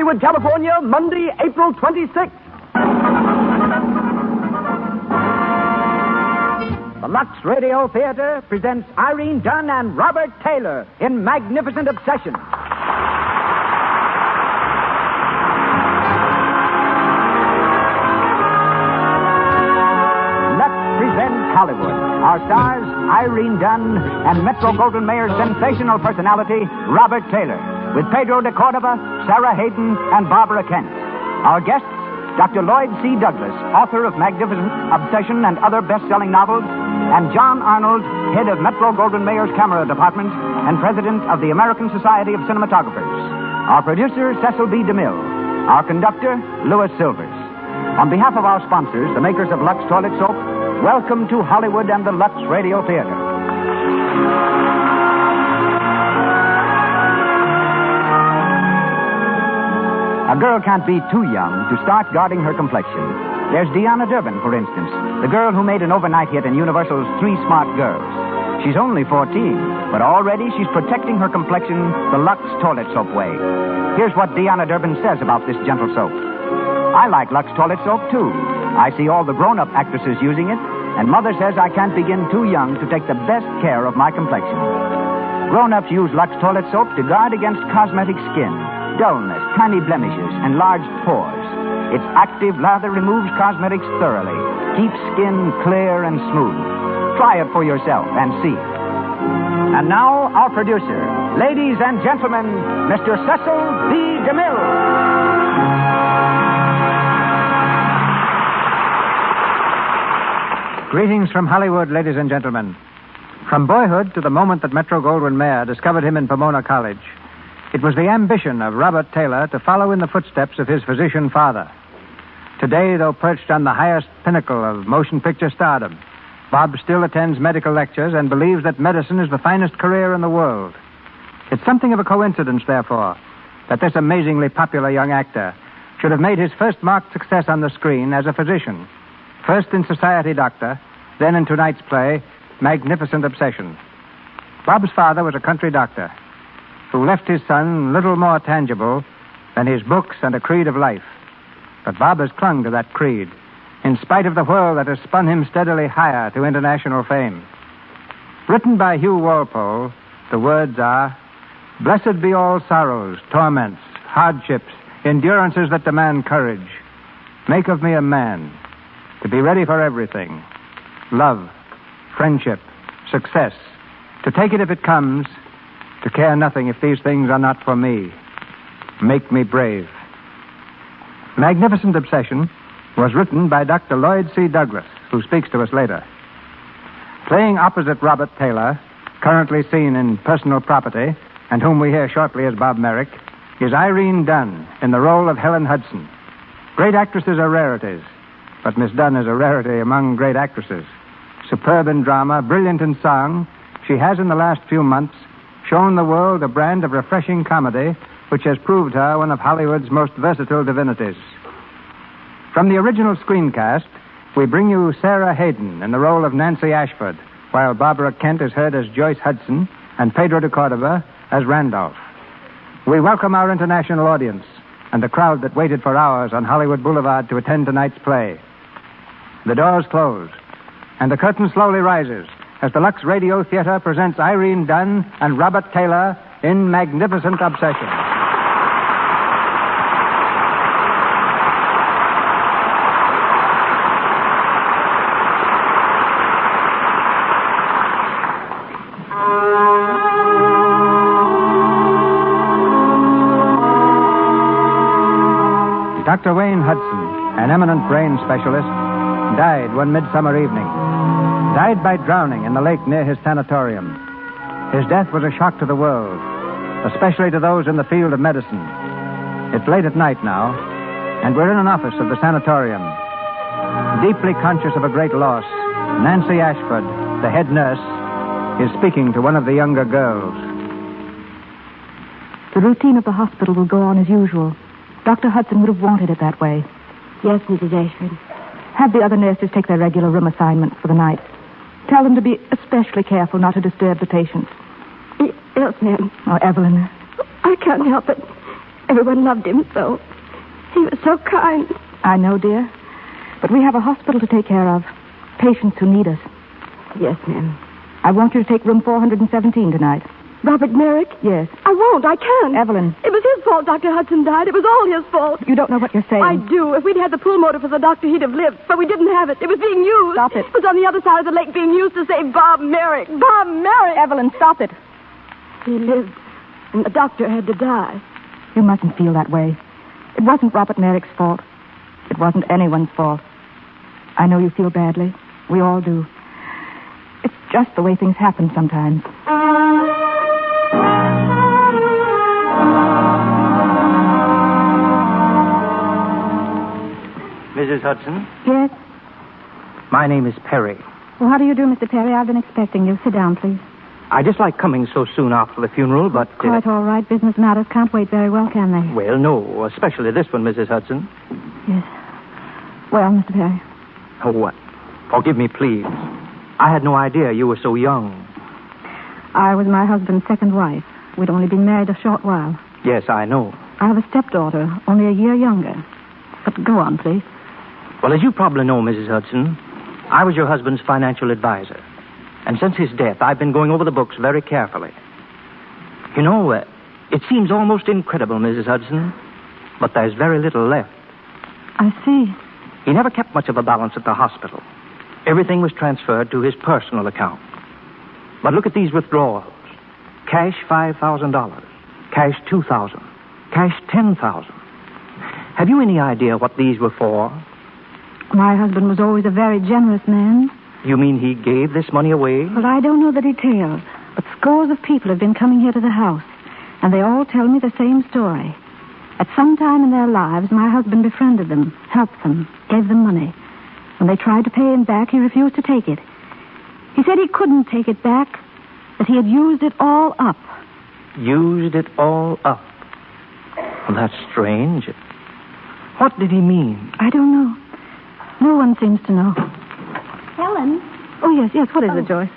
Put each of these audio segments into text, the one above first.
Hollywood, California, Monday, April 26th. The Lux Radio Theater presents Irene Dunne and Robert Taylor in Magnificent Obsession. Lux presents Hollywood. Our stars, Irene Dunne and Metro-Goldwyn-Mayer's sensational personality, Robert Taylor, with Pedro de Cordova, Sarah Hayden, and Barbara Kent. Our guests, Dr. Lloyd C. Douglas, author of Magnificent Obsession and other best-selling novels, and John Arnold, head of Metro-Goldwyn-Mayer's Camera Department and president of the American Society of Cinematographers. Our producer, Cecil B. DeMille. Our conductor, Louis Silvers. On behalf of our sponsors, the makers of Lux Toilet Soap, welcome to Hollywood and the Lux Radio Theater. A girl can't be too young to start guarding her complexion. There's Deanna Durbin, for instance, the girl who made an overnight hit in Universal's Three Smart Girls. She's only 14, but already she's protecting her complexion the Lux Toilet Soap way. Here's what Deanna Durbin says about this gentle soap. I like Lux Toilet Soap, too. I see all the grown-up actresses using it, and Mother says I can't begin too young to take the best care of my complexion. Grown-ups use Lux Toilet Soap to guard against cosmetic skin, dullness, tiny blemishes, enlarged pores. Its active lather removes cosmetics thoroughly, keeps skin clear and smooth. Try it for yourself and see. And now, our producer, ladies and gentlemen, Mr. Cecil B. DeMille. Greetings from Hollywood, ladies and gentlemen. From boyhood to the moment that Metro-Goldwyn-Mayer discovered him in Pomona College, it was the ambition of Robert Taylor to follow in the footsteps of his physician father. Today, though perched on the highest pinnacle of motion picture stardom, Bob still attends medical lectures and believes that medicine is the finest career in the world. It's something of a coincidence, therefore, that this amazingly popular young actor should have made his first marked success on the screen as a physician. First in Society Doctor, then in tonight's play, Magnificent Obsession. Bob's father was a country doctor who left his son little more tangible than his books and a creed of life. But Bob has clung to that creed, in spite of the whirl that has spun him steadily higher to international fame. Written by Hugh Walpole, the words are, "Blessed be all sorrows, torments, hardships, endurances that demand courage. Make of me a man, to be ready for everything. Love, friendship, success, to take it if it comes, to care nothing if these things are not for me. Make me brave." Magnificent Obsession was written by Dr. Lloyd C. Douglas, who speaks to us later. Playing opposite Robert Taylor, currently seen in Personal Property, and whom we hear shortly as Bob Merrick, is Irene Dunne in the role of Helen Hudson. Great actresses are rarities, but Miss Dunne is a rarity among great actresses. Superb in drama, brilliant in song, she has in the last few months shown the world a brand of refreshing comedy which has proved her one of Hollywood's most versatile divinities. From the original screencast, we bring you Sarah Hayden in the role of Nancy Ashford, while Barbara Kent is heard as Joyce Hudson and Pedro de Cordova as Randolph. We welcome our international audience and the crowd that waited for hours on Hollywood Boulevard to attend tonight's play. The doors close, and the curtain slowly rises as the Lux Radio Theater presents Irene Dunne and Robert Taylor in Magnificent Obsession. Dr. Wayne Hudson, an eminent brain specialist, died one midsummer evening. Died by drowning in the lake near his sanatorium. His death was a shock to the world, especially to those in the field of medicine. It's late at night now, and we're in an office of the sanatorium. Deeply conscious of a great loss, Nancy Ashford, the head nurse, is speaking to one of the younger girls. The routine of the hospital will go on as usual. Dr. Hudson would have wanted it that way. Yes, Mrs. Ashford. Have the other nurses take their regular room assignments for the night. Tell them to be especially careful not to disturb the patients. Yes, ma'am. Oh, Evelyn. I can't help it. Everyone loved him so. He was so kind. I know, dear. But we have a hospital to take care of. Patients who need us. Yes, ma'am. I want you to take room 417 tonight. Robert Merrick? Yes. I won't. I can't. Evelyn. It was his fault Dr. Hudson died. It was all his fault. You don't know what you're saying. I do. If we'd had the pool motor for the doctor, he'd have lived. But we didn't have it. It was being used. Stop it. It was on the other side of the lake being used to save Bob Merrick. Bob Merrick! Evelyn, stop it. He lived, and the doctor had to die. You mustn't feel that way. It wasn't Robert Merrick's fault. It wasn't anyone's fault. I know you feel badly. We all do. It's just the way things happen sometimes. Mrs. Hudson? Yes? My name is Perry. Well, how do you do, Mr. Perry? I've been expecting you. Sit down, please. I dislike coming so soon after the funeral, but... Quite all right. Business matters can't wait very well, can they? Well, no, especially this one, Mrs. Hudson. Yes. Well, Mr. Perry. Oh, what? Forgive me, please. I had no idea you were so young. I was my husband's second wife. We'd only been married a short while. Yes, I know. I have a stepdaughter, only a year younger. But go on, please. Well, as you probably know, Mrs. Hudson, I was your husband's financial advisor. And since his death, I've been going over the books very carefully. You know, it seems almost incredible, Mrs. Hudson, but there's very little left. I see. He never kept much of a balance at the hospital. Everything was transferred to his personal account. But look at these withdrawals. Cash $5,000. Cash $2,000. Cash $10,000. Have you any idea what these were for? My husband was always a very generous man. You mean he gave this money away? Well, I don't know the details, but scores of people have been coming here to the house, and they all tell me the same story. At some time in their lives, my husband befriended them, helped them, gave them money. When they tried to pay him back, he refused to take it. He said he couldn't take it back, that he had used it all up. Used it all up? Well, that's strange. What did he mean? I don't know. No one seems to know. Helen? Oh, yes. What is it, Joyce?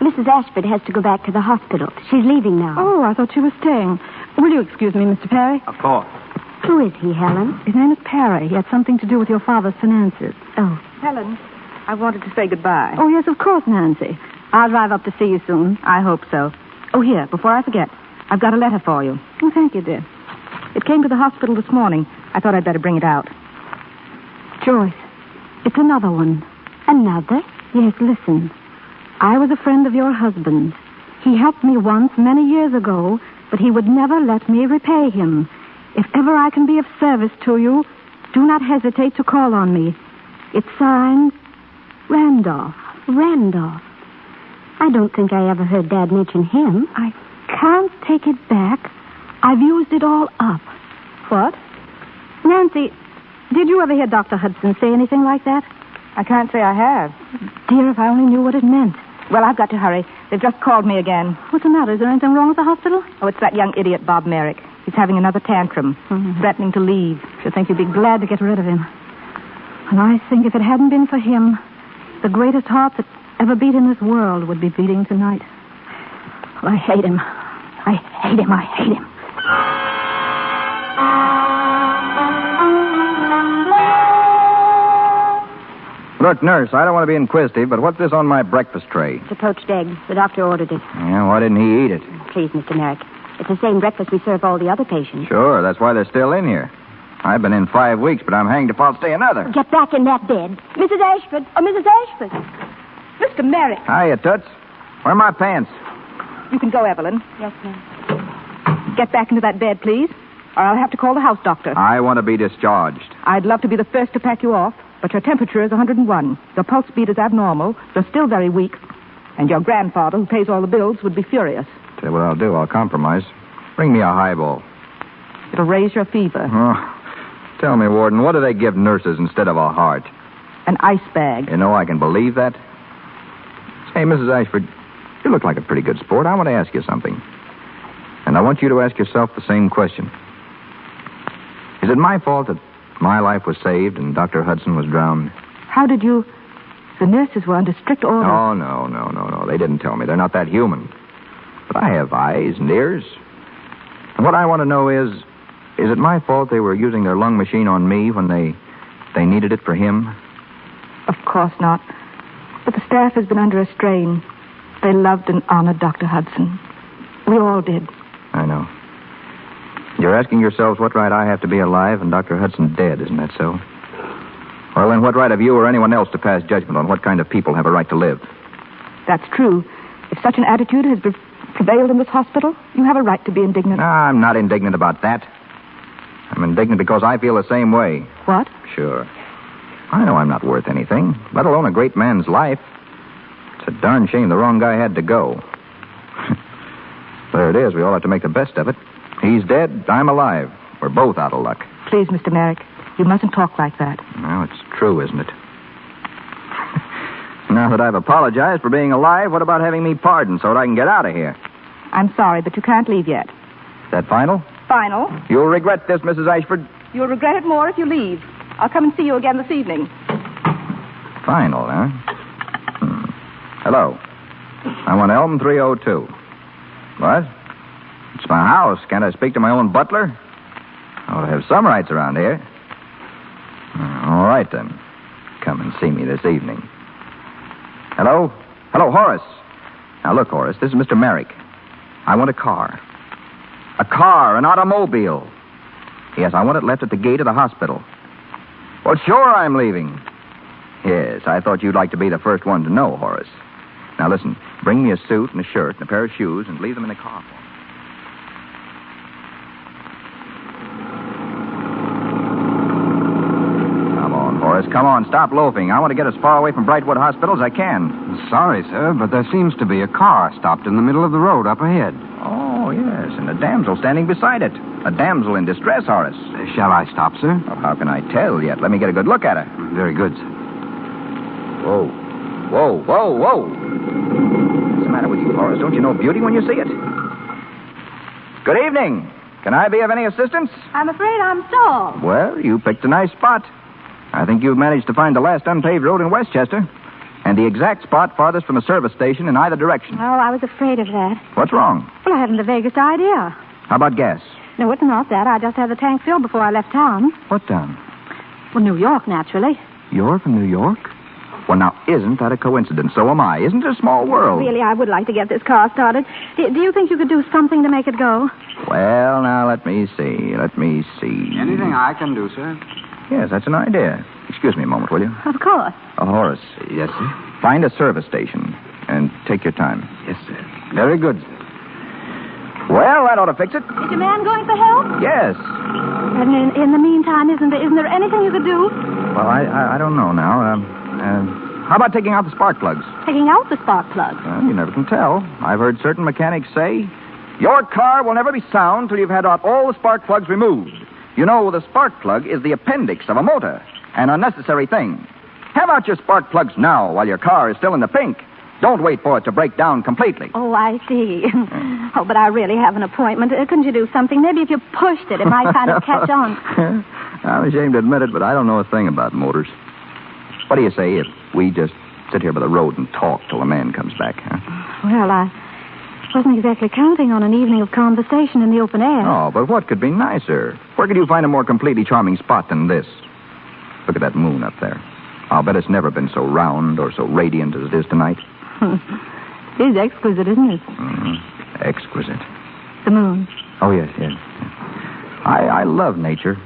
Mrs. Ashford has to go back to the hospital. She's leaving now. Oh, I thought she was staying. Will you excuse me, Mr. Perry? Of course. Who is he, Helen? His name is Perry. He had something to do with your father's finances. Oh. Helen, I wanted to say goodbye. Oh, yes, of course, Nancy. I'll drive up to see you soon. I hope so. Oh, here, before I forget, I've got a letter for you. Oh, thank you, dear. It came to the hospital this morning. I thought I'd better bring it out. Joyce, it's another one. Another? Yes, listen. I was a friend of your husband. He helped me once many years ago, but he would never let me repay him. If ever I can be of service to you, do not hesitate to call on me. It's signed Randolph. Randolph? I don't think I ever heard Dad mention him. I can't take it back. I've used it all up. What? Nancy, did you ever hear Dr. Hudson say anything like that? I can't say I have. Dear, if I only knew what it meant. Well, I've got to hurry. They've just called me again. What's the matter? Is there anything wrong with the hospital? Oh, it's that young idiot, Bob Merrick. He's having another tantrum, threatening to leave. She'll think you'd be glad to get rid of him. And I think if it hadn't been for him, the greatest heart that ever beat in this world would be beating tonight. Well, I hate him. I hate him. I hate him. Look, nurse, I don't want to be inquisitive, but what's this on my breakfast tray? It's a poached egg. The doctor ordered it. Yeah, why didn't he eat it? Please, Mr. Merrick. It's the same breakfast we serve all the other patients. Sure, that's why they're still in here. I've been in 5 weeks, but I'm hanged if I'll stay another. Get back in that bed. Mrs. Ashford. Oh, Mrs. Ashford. Mr. Merrick. Hiya, Toots. Where are my pants? You can go, Evelyn. Yes, ma'am. Get back into that bed, please, or I'll have to call the house doctor. I want to be discharged. I'd love to be the first to pack you off, but your temperature is 101. Your pulse beat is abnormal. You're still very weak. And your grandfather, who pays all the bills, would be furious. Tell you what I'll do. I'll compromise. Bring me a highball. It'll raise your fever. Oh, tell me, Warden, what do they give nurses instead of a heart? An ice bag. You know I can believe that. Hey, Mrs. Ashford, you look like a pretty good sport. I want to ask you something. And I want you to ask yourself the same question. Is it my fault that my life was saved and Dr. Hudson was drowned? How did you... The nurses were under strict orders. Oh, no. They didn't tell me. They're not that human. But I have eyes and ears. And what I want to know is Is it my fault they were using their lung machine on me when they needed it for him? Of course not. But the staff has been under a strain. They loved and honored Dr. Hudson. We all did. I know. You're asking yourselves what right I have to be alive and Dr. Hudson dead, isn't that so? Well, then what right have you or anyone else to pass judgment on what kind of people have a right to live? That's true. If such an attitude has prevailed in this hospital, you have a right to be indignant. No, I'm not indignant about that. I'm indignant because I feel the same way. What? Sure. I know I'm not worth anything, let alone a great man's life. It's a darn shame the wrong guy had to go. There it is. We all have to make the best of it. He's dead. I'm alive. We're both out of luck. Please, Mr. Merrick, you mustn't talk like that. Well, it's true, isn't it? Now that I've apologized for being alive, what about having me pardoned so that I can get out of here? I'm sorry, but you can't leave yet. Is that final? Final. You'll regret this, Mrs. Ashford. You'll regret it more if you leave. I'll come and see you again this evening. Final, huh? Hello. I want Elm 302. What? It's my house. Can't I speak to my own butler? I have some rights around here. All right, then. Come and see me this evening. Hello? Hello, Horace. Now, look, Horace, this is Mr. Merrick. I want a car. A car, an automobile. Yes, I want it left at the gate of the hospital. Well, sure, I'm leaving. Yes, I thought you'd like to be the first one to know, Horace. Now, listen, bring me a suit and a shirt and a pair of shoes and leave them in the car for me. Come on, Horace, come on, stop loafing. I want to get as far away from Brightwood Hospital as I can. Sorry, sir, but there seems to be a car stopped in the middle of the road up ahead. Oh, yes, and a damsel standing beside it. A damsel in distress, Horace. Shall I stop, sir? Well, how can I tell yet? Let me get a good look at her. Very good, sir. Whoa. Whoa, whoa, whoa. What's the matter with you, Horace? Don't you know beauty when you see it? Good evening. Can I be of any assistance? I'm afraid I'm stalled. Well, you picked a nice spot. I think you've managed to find the last unpaved road in Westchester. And the exact spot farthest from a service station in either direction. Oh, I was afraid of that. What's wrong? Well, I haven't the vaguest idea. How about gas? No, it's not that. I just had the tank filled before I left town. What town? Well, New York, naturally. You're from New York? Well, now, isn't that a coincidence? So am I. Isn't it a small world? Really, I would like to get this car started. Do you think you could do something to make it go? Well, now, let me see. Anything I can do, sir? Yes, that's an idea. Excuse me a moment, will you? Of course. Horace. Yes, sir. Find a service station and take your time. Yes, sir. Very good, sir. Well, that ought to fix it. Is your man going for help? Yes. And in the meantime, isn't there anything you could do? Well, I don't know now. How about taking out the spark plugs? Taking out the spark plug. Well, you never can tell. I've heard certain mechanics say, your car will never be sound till you've had out all the spark plugs removed. You know, the spark plug is the appendix of a motor, an unnecessary thing. Have out your spark plugs now while your car is still in the pink. Don't wait for it to break down completely. Oh, I see. Oh, but I really have an appointment. Couldn't you do something? Maybe if you pushed it might kind of catch on. I'm ashamed to admit it, but I don't know a thing about motors. What do you say if we just sit here by the road and talk till the man comes back, huh? Well, I wasn't exactly counting on an evening of conversation in the open air. Oh, but what could be nicer? Where could you find a more completely charming spot than this? Look at that moon up there. I'll bet it's never been so round or so radiant as it is tonight. It is exquisite, isn't it? Mm-hmm. Exquisite. The moon. Oh, yes. I love nature.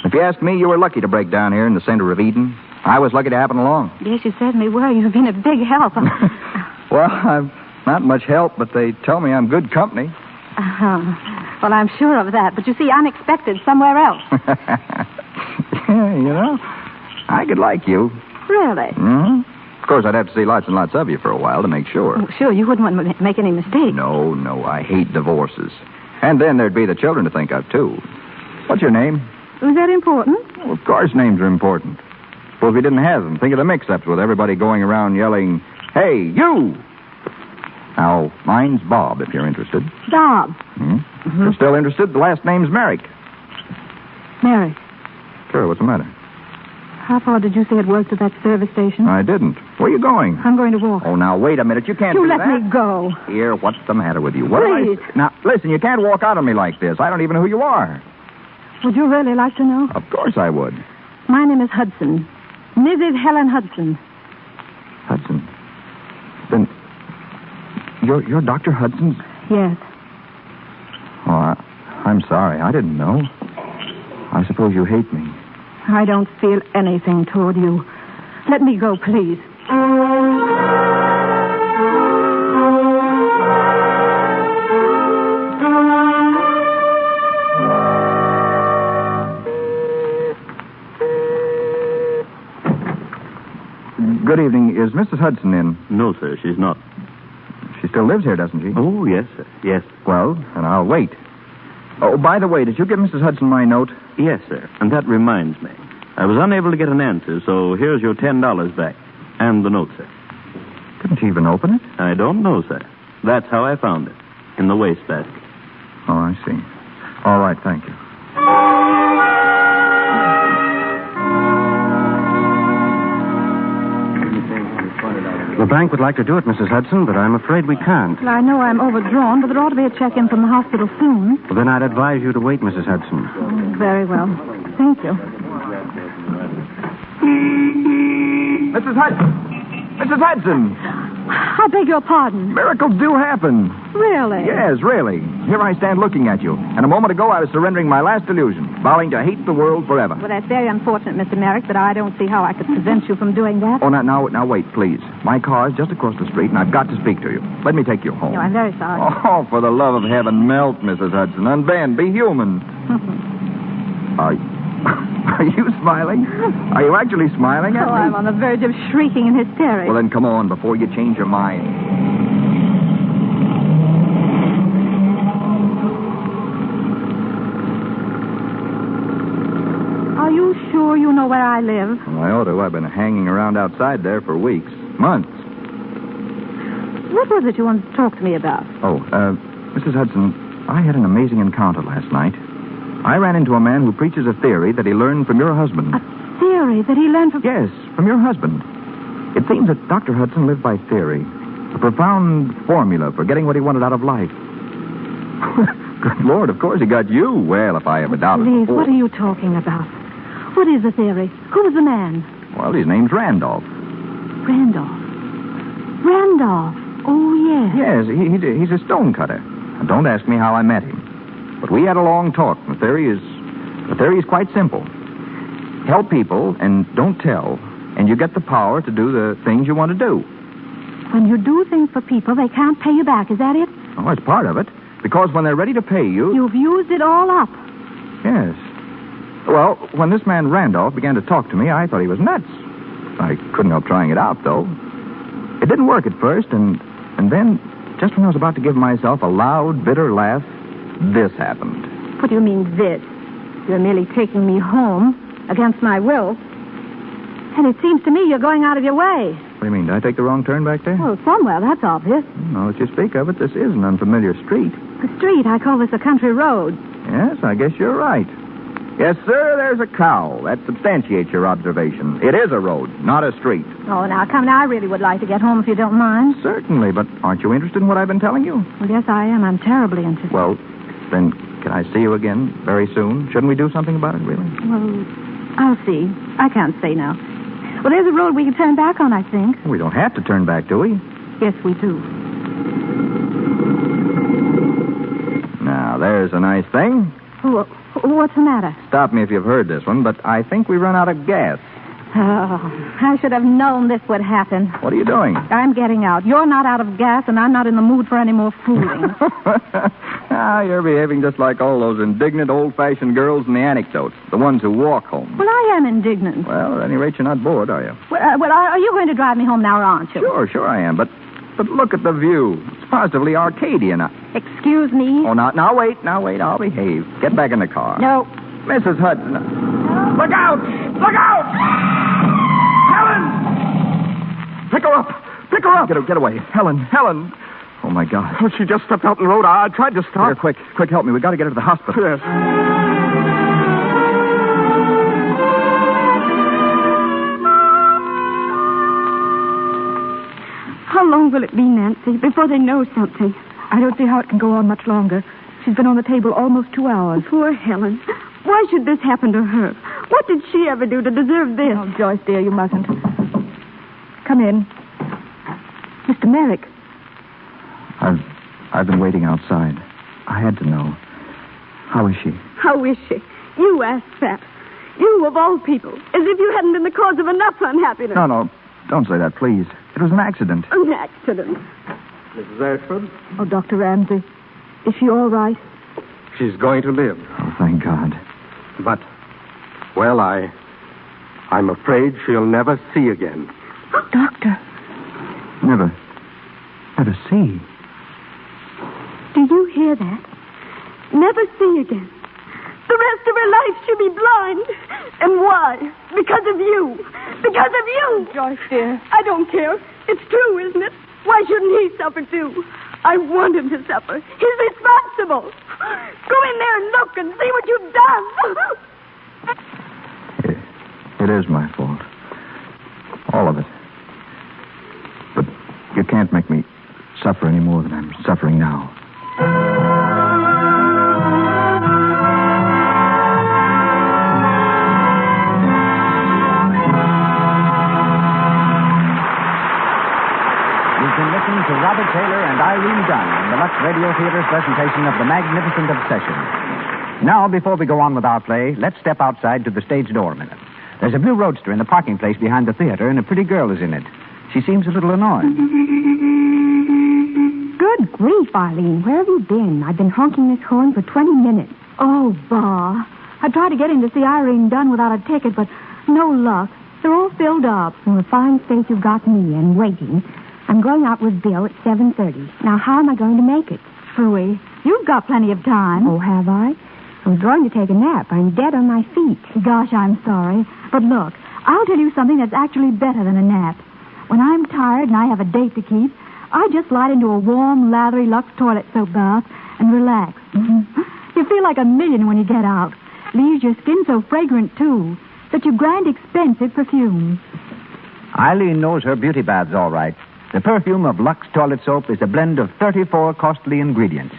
If you ask me, you were lucky to break down here in the center of Eden. I was lucky to happen along. Yes, you certainly were. You've been a big help. Well, I'm not much help, but they tell me I'm good company. Well, I'm sure of that. But you see, unexpected somewhere else. Yeah, you know, I could like you. Really? Mm-hmm. Of course, I'd have to see lots and lots of you for a while to make sure. Oh, sure, you wouldn't want to make any mistakes. No, I hate divorces. And then there'd be the children to think of, too. What's your name? Was that important? Well, of course names are important. Suppose we didn't have them. Think of the mix-ups with everybody going around yelling, hey, you! Now, mine's Bob, if you're interested. Bob. Mm-hmm. If you're still interested, the last name's Merrick. Merrick. Sure, what's the matter? How far did you say it was to that service station? I didn't. Where are you going? I'm going to walk. Oh, now, wait a minute. You can't You do let that. me go. Here, what's the matter with you? What Please. Now, listen, you can't walk out on me like this. I don't even know who you are. Would you really like to know? Of course I would. My name is Hudson. Mrs. Helen Hudson. Hudson. Then, you're Dr. Hudson's? Yes. Oh, I'm sorry. I didn't know. I suppose you hate me. I don't feel anything toward you. Let me go, please. Good evening. Is Mrs. Hudson in? No, sir, she's not. She still lives here, doesn't she? Oh, yes, sir. Yes. Well, then I'll wait. Oh, by the way, did you give Mrs. Hudson my note? Yes, sir. And that reminds me. I was unable to get an answer, so here's your $10 back. And the note, sir. Couldn't you even open it? I don't know, sir. That's how I found it. In the wastebasket. Oh, I see. All right, thank you. The bank would like to do it, Mrs. Hudson, but I'm afraid we can't. Well, I know I'm overdrawn, but there ought to be a check-in from the hospital soon. Well, then I'd advise you to wait, Mrs. Hudson. Oh, very well. Thank you. Mrs. Hudson! Mrs. Hudson! I beg your pardon. Miracles do happen. Really? Yes, really. Here I stand looking at you. And a moment ago I was surrendering my last illusion, vowing to hate the world forever. Well, that's very unfortunate, Mr. Merrick, but I don't see how I could prevent you from doing that. Oh, now, wait, please. My car's just across the street, and I've got to speak to you. Let me take you home. No, I'm very sorry. Oh, for the love of heaven, melt, Mrs. Hudson. Unbend. Be human. Are you smiling? Are you actually smiling at me? I'm on the verge of shrieking in hysterics. Well, then come on before you change your mind. Are you sure you know where I live? Well, I ought to. I've been hanging around outside there for weeks. Months. What was it you wanted to talk to me about? Oh, Mrs. Hudson, I had an amazing encounter last night. I ran into a man who preaches a theory that he learned from your husband. A theory that he learned from... Yes, from your husband. It seems that Dr. Hudson lived by theory. A profound formula for getting what he wanted out of life. Good Lord, of course he got you. Well, if I ever doubted Please, before. what are you talking about? What is the theory? Who was the man? Well, his name's Randolph. Randolph. Randolph. Oh, yes. Yes, he's a stone cutter. And don't ask me how I met him. But we had a long talk. The theory is quite simple. Help people and don't tell, and you get the power to do the things you want to do. When you do things for people, they can't pay you back. Is that it? Oh, that's part of it. Because when they're ready to pay you... You've used it all up. Yes. Well, when this man Randolph began to talk to me, I thought he was nuts. I couldn't help trying it out, though. It didn't work at first, and then, just when I was about to give myself a loud, bitter laugh, this happened. What do you mean, this? You're merely taking me home against my will. And it seems to me you're going out of your way. What do you mean? Did I take the wrong turn back there? Well, somewhere, that's obvious. Now that you speak of it, this is an unfamiliar street. A street, I call this a country road. Yes, I guess you're right. Yes, sir, there's a cow. That substantiates your observation. It is a road, not a street. Oh, now, come now. I really would like to get home if you don't mind. Certainly, but aren't you interested in what I've been telling you? Well, yes, I am. I'm terribly interested. Well, then, can I see you again very soon? Shouldn't we do something about it, really? Well, I'll see. I can't say now. Well, there's a road we can turn back on, I think. We don't have to turn back, do we? Yes, we do. Now, there's a nice thing. What's the matter? Stop me if you've heard this one, but I think we run out of gas. Oh, I should have known this would happen. What are you doing? I'm getting out. You're not out of gas, and I'm not in the mood for any more fooling. You're behaving just like all those indignant, old-fashioned girls in the anecdotes, the ones who walk home. Well, I am indignant. Well, at any rate, you're not bored, are you? Well, are you going to drive me home now, or aren't you? Sure I am, but look at the view. It's positively Arcadian. Excuse me? Oh, now wait. I'll behave. Get back in the car. No. Mrs. Hudson. Look out! Look out! Helen! Pick her up! Get away. Helen. Oh, my God. Oh, she just stepped out in the road. I tried to stop. Here, quick, help me. We got to get her to the hospital. Yes. How long will it be, Nancy, before they know something? I don't see how it can go on much longer. She's been on the table almost 2 hours. Poor Helen. Why should this happen to her? What did she ever do to deserve this? Oh, Joyce, dear, you mustn't. Come in. Mr. Merrick. I've been waiting outside. I had to know. How is she? How is she? You asked that. You, of all people. As if you hadn't been the cause of enough unhappiness. No. Don't say that, please. It was an accident. An accident. Mrs. Ashford? Oh, Dr. Ramsey. Is she all right? She's going to live. Oh, thank God. But, well, I'm afraid she'll never see again. Doctor. Never see. Do you hear that? Never see again. The rest of her life she'll be blind. And why? Because of you. Because of you. Joyce, dear. I don't care. It's true, isn't it? Why shouldn't he suffer too? I want him to suffer. He's responsible. Go in there and look and see what you've done. It is my fault. All of it. But you can't make me suffer any more than I'm suffering now. You've been listening to Robert Taylor and Irene Dunn in the Lux Radio Theater's presentation of The Magnificent Obsession. Now, before we go on with our play, let's step outside to the stage door a minute. There's a blue roadster in the parking place behind the theater, and a pretty girl is in it. She seems a little annoyed. Good grief, Eileen. Where have you been? I've been honking this horn for 20 minutes. Oh, bah. I tried to get in to see Irene Dunn without a ticket, but no luck. They're all filled up. In a fine state you've got me in, waiting. I'm going out with Bill at 7:30. Now, how am I going to make it? Phooey, you've got plenty of time. Oh, have I? I was going to take a nap. I'm dead on my feet. Gosh, I'm sorry. But look, I'll tell you something that's actually better than a nap. When I'm tired and I have a date to keep, I just slide into a warm, lathery Lux toilet soap bath and relax. You feel like a million when you get out. Leaves your skin so fragrant, too. Such a grand, expensive perfume. Eileen knows her beauty baths all right. The perfume of Lux toilet soap is a blend of 34 costly ingredients.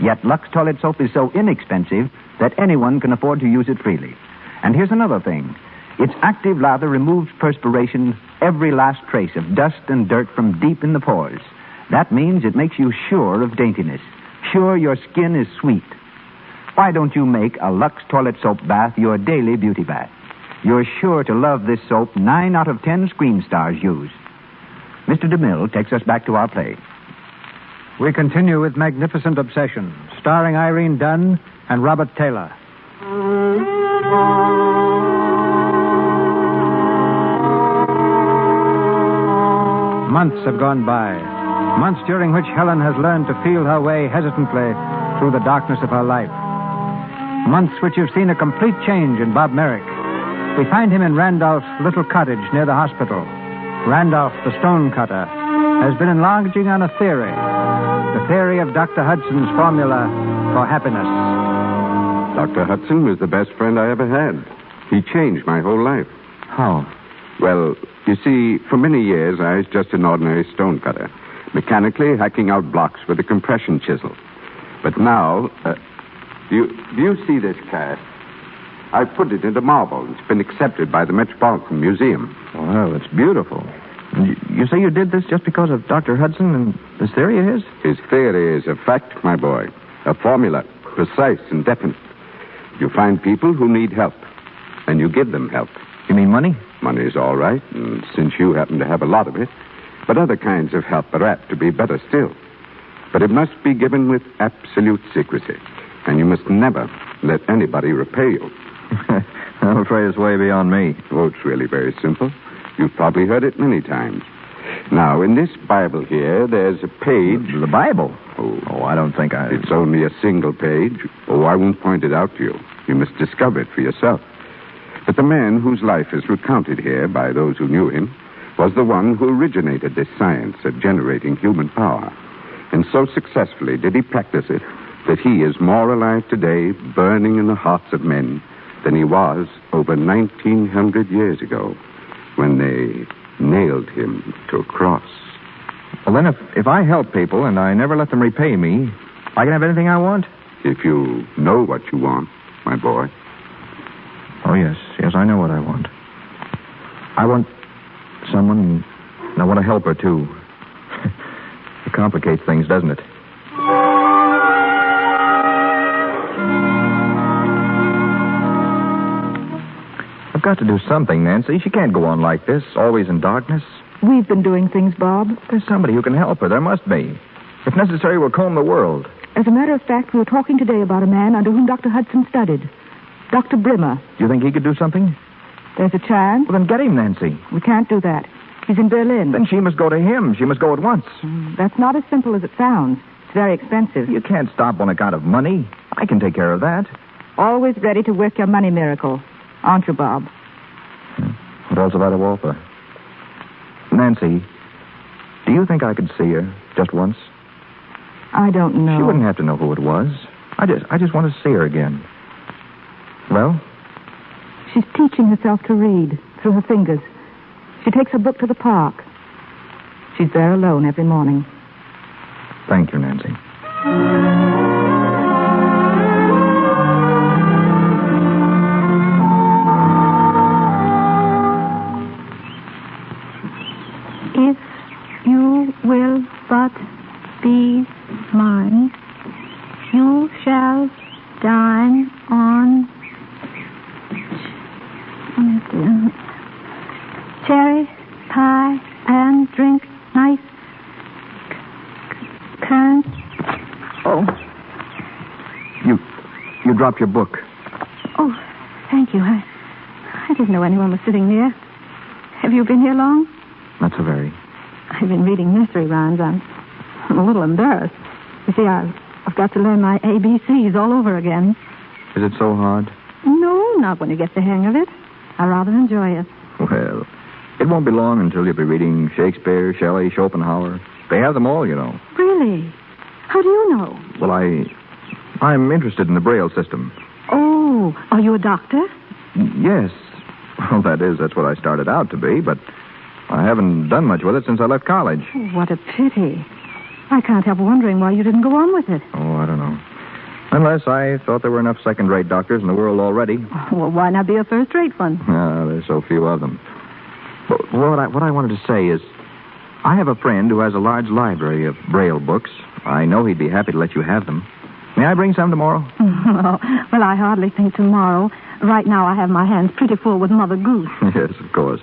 Yet Lux toilet soap is so inexpensive that anyone can afford to use it freely. And here's another thing. Its active lather removes perspiration, every last trace of dust and dirt from deep in the pores. That means it makes you sure of daintiness, sure your skin is sweet. Why don't you make a Lux toilet soap bath your daily beauty bath? You're sure to love this soap 9 out of 10 screen stars use. Mr. DeMille takes us back to our play. We continue with Magnificent Obsession, starring Irene Dunn and Robert Taylor. Months have gone by. Months during which Helen has learned to feel her way hesitantly through the darkness of her life. Months which have seen a complete change in Bob Merrick. We find him in Randolph's little cottage near the hospital. Randolph, the stonecutter, has been enlarging on a theory. The theory of Dr. Hudson's formula for happiness. Dr. Hudson was the best friend I ever had. He changed my whole life. How? Well, you see, for many years I was just an ordinary stonecutter, mechanically hacking out blocks with a compression chisel. But now, do you see this cast? I put it into marble. It's been accepted by the Metropolitan Museum. Well, it's beautiful. You say you did this just because of Dr. Hudson and this theory of his? His theory is a fact, my boy. A formula, precise and definite. You find people who need help, and you give them help. You mean money? Money's all right, and since you happen to have a lot of it. But other kinds of help are apt to be better still. But it must be given with absolute secrecy, and you must never let anybody repay you. I'm afraid it's way beyond me. Oh, it's really very simple. You've probably heard it many times. Now, in this Bible here, there's a page... The Bible? Oh, I don't think It's only a single page. Oh, I won't point it out to you. You must discover it for yourself. But the man whose life is recounted here by those who knew him was the one who originated this science of generating human power. And so successfully did he practice it that he is more alive today, burning in the hearts of men, than he was over 1,900 years ago when they nailed him to a cross. Well, then, if I help people and I never let them repay me, I can have anything I want? If you know what you want, my boy. Oh, yes. Yes, I know what I want. I want someone, and I want to help her, too. It complicates things, doesn't it? I've got to do something, Nancy. She can't go on like this, always in darkness. We've been doing things, Bob. There's somebody who can help her. There must be. If necessary, we'll comb the world. As a matter of fact, we were talking today about a man under whom Dr. Hudson studied. Dr. Brimmer. Do you think he could do something? There's a chance. Well, then get him, Nancy. We can't do that. He's in Berlin. Then she must go to him. She must go at once. That's not as simple as it sounds. It's very expensive. You can't stop on account of money. I can take care of that. Always ready to work your money miracle. Aren't you, Bob? What else about a Walter? Nancy, do you think I could see her just once? I don't know. She wouldn't have to know who it was. I just want to see her again. Well? She's teaching herself to read through her fingers. She takes her book to the park. She's there alone every morning. Thank you, Nancy. If you will but be mine, you shall dine on cherry pie and drink nice currants. Oh. You dropped your book. Oh, thank you. I didn't know anyone was sitting near. Have you been here long? Not so very. I've been reading nursery rhymes. I'm a little embarrassed. You see, I've got to learn my ABCs all over again. Is it so hard? No, not when you get the hang of it. I rather enjoy it. Well, it won't be long until you'll be reading Shakespeare, Shelley, Schopenhauer. They have them all, you know. Really? How do you know? Well, I'm interested in the Braille system. Oh, are you a doctor? Yes. Well, that's what I started out to be, but I haven't done much with it since I left college. Oh, what a pity. I can't help wondering why you didn't go on with it. Oh, I don't know. Unless I thought there were enough second-rate doctors in the world already. Well, why not be a first-rate one? There's so few of them. But what I wanted to say is, I have a friend who has a large library of Braille books. I know he'd be happy to let you have them. May I bring some tomorrow? Well, I hardly think tomorrow. Right now I have my hands pretty full with Mother Goose. Yes, of course.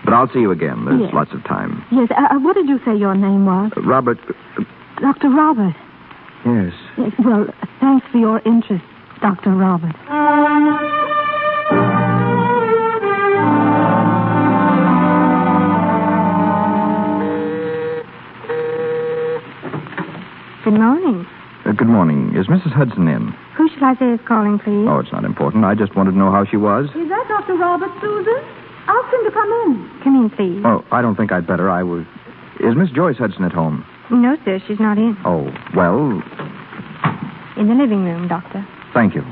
But I'll see you again. There's Yes. lots of time. Yes, what did you say your name was? Robert... Dr. Robert. Yes. Yes, well, thanks for your interest, Dr. Robert. Good morning. Good morning. Is Mrs. Hudson in? Who should I say is calling, please? Oh, it's not important. I just wanted to know how she was. Is that Dr. Robert, Susan? Ask him to come in. Come in, please. Oh, I don't think I'd better. Is Miss Joyce Hudson at home? No, sir, she's not in. Oh, well, In the living room, Doctor. thank you.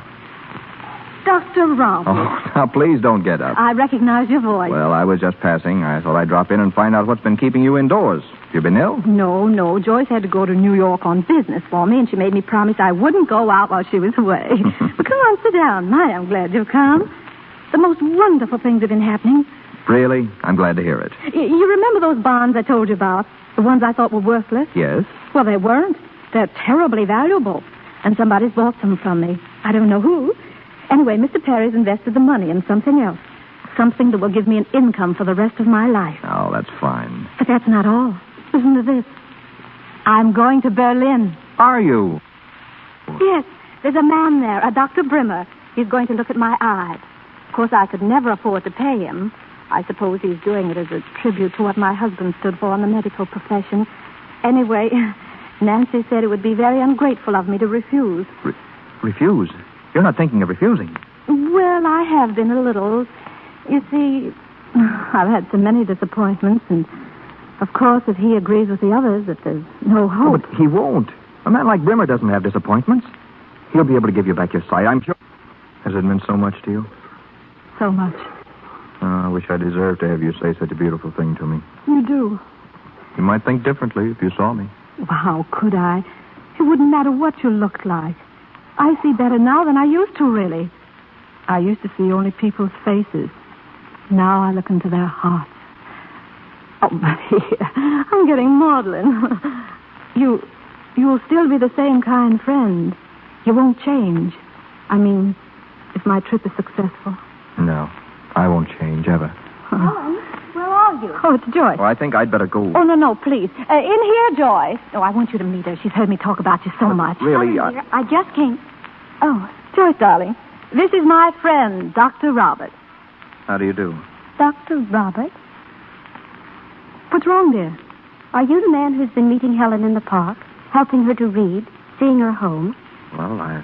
Dr. Robert. Oh, now please don't get up. I recognize your voice. Well, I was just passing. I thought I'd drop in and find out what's been keeping you indoors. You been ill? No. Joyce had to go to New York on business for me, and she made me promise I wouldn't go out while she was away. But come on, sit down. My, I'm glad you've come. The most wonderful things have been happening. Really? I'm glad to hear it. You remember those bonds I told you about? The ones I thought were worthless? Yes? Well, they weren't. They're terribly valuable. And somebody's bought them from me. I don't know who. Anyway, Mr. Perry's invested the money in something else. Something that will give me an income for the rest of my life. Oh, that's fine. But that's not all. Listen to this. I'm going to Berlin. Are you? Yes, there's a man there, a Dr. Brimmer. He's going to look at my eyes. Of course, I could never afford to pay him. I suppose he's doing it as a tribute to what my husband stood for in the medical profession. Anyway, Nancy said it would be very ungrateful of me to refuse. Refuse? You're not thinking of refusing? Well, I have been a little. You see, I've had so many disappointments, and of course, if he agrees with the others, that there's no Oh, hope. but he won't. A man like Brimmer doesn't have disappointments. He'll be able to give you back your sight, I'm sure. Has it meant so much to you? So much. I wish I deserved to have you say such a beautiful thing to me. You do. You might think differently if you saw me. Well, how could I? It wouldn't matter what you looked like. I see better now than I used to, really. I used to see only people's faces. Now I look into their hearts. Oh, Maria, I'm getting maudlin. You'll still be the same kind friend. You won't change. I mean, if my trip is successful. No, I won't change ever. Helen, where are you? Oh, it's Joyce. Well, I think I'd better go. Oh, no, please. In here, Joyce. No, I want you to meet her. She's heard me talk about you so much. Really, I just came. Oh, Joyce, darling. This is my friend, Dr. Robert. How do you do? Dr. Robert? What's wrong, dear? Are you the man who's been meeting Helen in the park, helping her to read, seeing her home? Well, I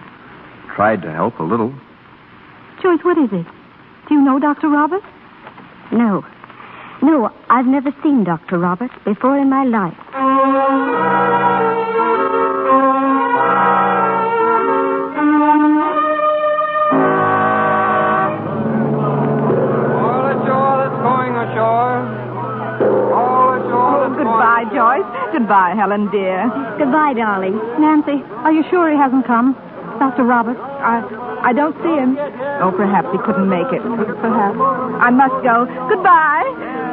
tried to help a little. Joyce, what is it? Do you know Dr. Robert? No. No, I've never seen Dr. Robert before in my life. Goodbye, Joyce. Goodbye, Helen, dear. Goodbye, darling. Nancy, are you sure he hasn't come? Dr. Robert? I don't see him. Oh, perhaps he couldn't make it. Perhaps. I must go. Goodbye.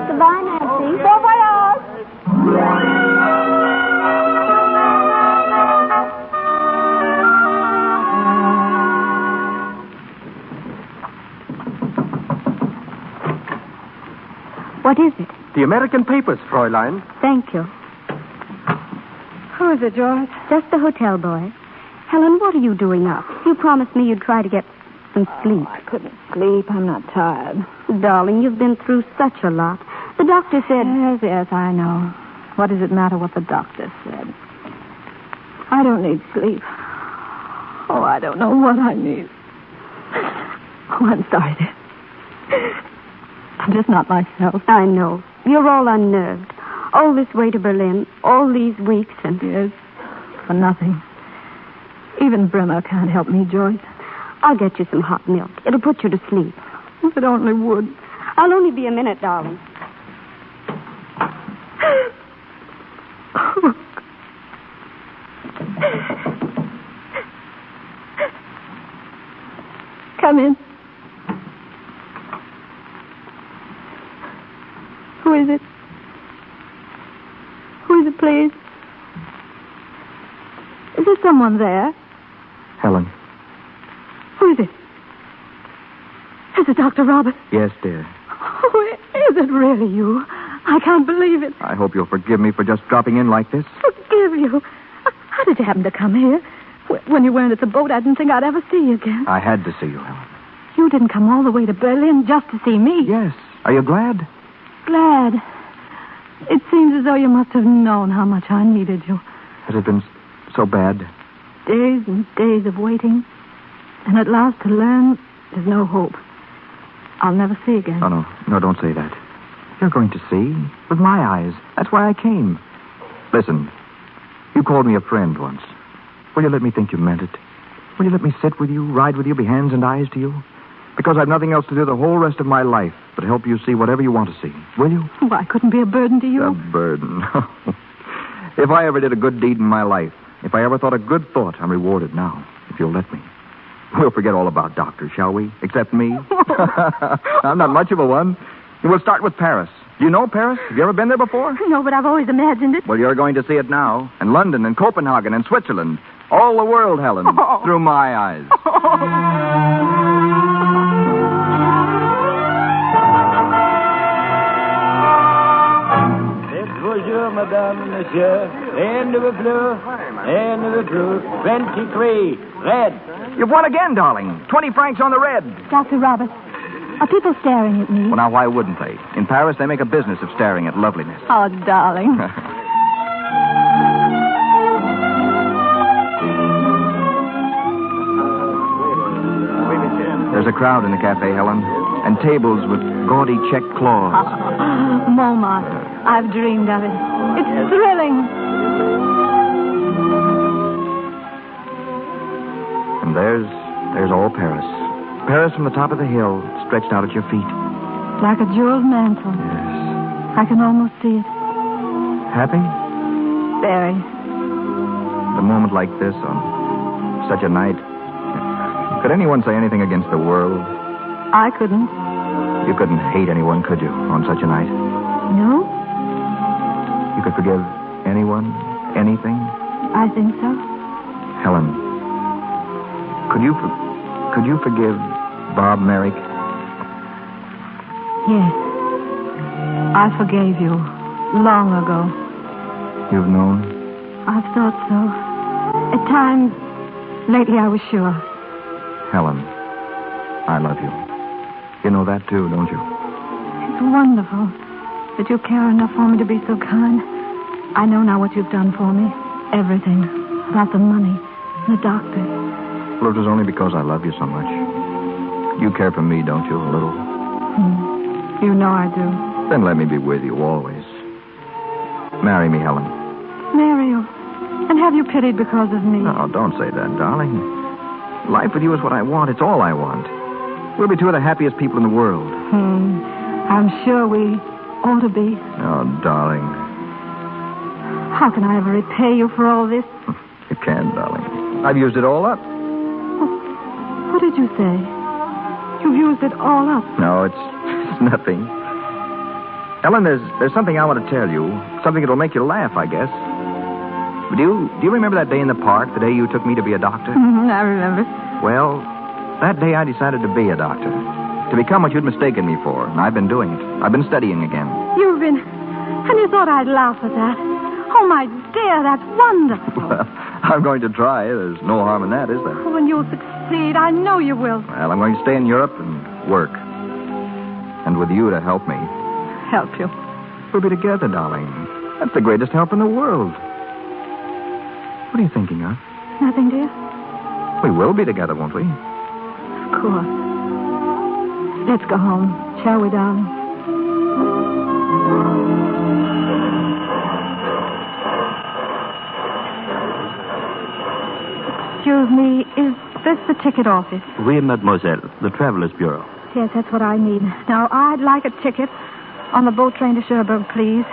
Goodbye, Nancy. Bon voyage. What is it? The American papers, Fräulein. Thank you. Who is it, Joyce? Just the hotel boy. Helen, what are you doing up? You promised me you'd try to get some sleep. I couldn't sleep. I'm not tired. Darling, you've been through such a lot. The doctor said... Yes, I know. What does it matter what the doctor said? I don't need sleep. Oh, I don't know what I need. Oh, I'm sorry, dear. I'm just not myself. I know. You're all unnerved. All this way to Berlin, all these weeks, and... Yes, for nothing. Even Brimmer can't help me, Joyce. I'll get you some hot milk. It'll put you to sleep. If it only would. I'll only be a minute, darling. Come in. Who is it? Who is it, please? Is there someone there? Helen. Who is it? Is it Dr. Robert? Yes, dear. Oh, is it really you? I can't believe it. I hope you'll forgive me for just dropping in like this. Forgive you? How did you happen to come here? When you weren't at the boat, I didn't think I'd ever see you again. I had to see you, Helen. You didn't come all the way to Berlin just to see me. Yes. Are you glad? Glad. It seems as though you must have known how much I needed you. Has it been so bad? Days and days of waiting. And at last to learn there's no hope. I'll never see again. Oh, no, don't say that. You're going to see. With my eyes. That's why I came. Listen, you called me a friend once. Will you let me think you meant it? Will you let me sit with you, ride with you, be hands and eyes to you? Because I've nothing else to do the whole rest of my life but help you see whatever you want to see. Will you? Oh, I couldn't be a burden to you. A burden. If I ever did a good deed in my life, if I ever thought a good thought, I'm rewarded now, if you'll let me. We'll forget all about doctors, shall we? Except me. I'm not much of a one. We'll start with Paris. Do you know Paris? Have you ever been there before? No, but I've always imagined it. Well, you're going to see it now. And London and Copenhagen and Switzerland. All the world, Helen. Oh. Through my eyes. Bonjour, madame, monsieur. And the blue, and the blue. 23. Red. You've won again, darling. 20 francs on the red. Dr. Robert, are people staring at me? Well, now, why wouldn't they? In Paris, they make a business of staring at loveliness. Oh, darling. There's a crowd in the cafe, Helen, and tables with gaudy check cloths. Montmartre. I've dreamed of it. It's thrilling. And there's all Paris. Paris from the top of the hill, stretched out at your feet. Like a jeweled mantle. Yes. I can almost see it. Happy? Very. A moment like this on such a night. Could anyone say anything against the world? I couldn't. You couldn't hate anyone, could you, on such a night? No? You could forgive anyone, anything? I think so. Helen, could you forgive Bob Merrick? Yes. I forgave you long ago. You've known? I've thought so. At times, lately I was sure. Helen, I love you. You know that too, don't you? It's wonderful that you care enough for me to be so kind. I know now what you've done for me. Everything. About the money, the doctor. Well, it was only because I love you so much. You care for me, don't you, a little? You know I do. Then let me be with you always. Marry me, Helen. Marry you. And have you pitied because of me? No, don't say that, darling. Life with you is what I want. It's all I want. We'll be two of the happiest people in the world. I'm sure we ought to be. Oh, darling. How can I ever repay you for all this? You can, darling. I've used it all up. What did you say? You've used it all up. No, it's nothing. Helen, there's something I want to tell you. Something that'll make you laugh, I guess. Do you remember that day in the park, the day you took me to be a doctor? I remember. Well, that day I decided to be a doctor. To become what you'd mistaken me for. And I've been doing it. I've been studying again. You've been... And you thought I'd laugh at that. Oh, my dear, that's wonderful. Well, I'm going to try. There's no harm in that, is there? Oh, and you'll succeed. I know you will. Well, I'm going to stay in Europe and work. And with you to help me. Help you? We'll be together, darling. That's the greatest help in the world. What are you thinking of? Nothing, dear. We will be together, won't we? Of course. Let's go home, shall we, darling? Excuse me, is this the ticket office? Oui, mademoiselle. The Travelers Bureau. Yes, that's what I need. Now, I'd like a ticket on the boat train to Cherbourg, please,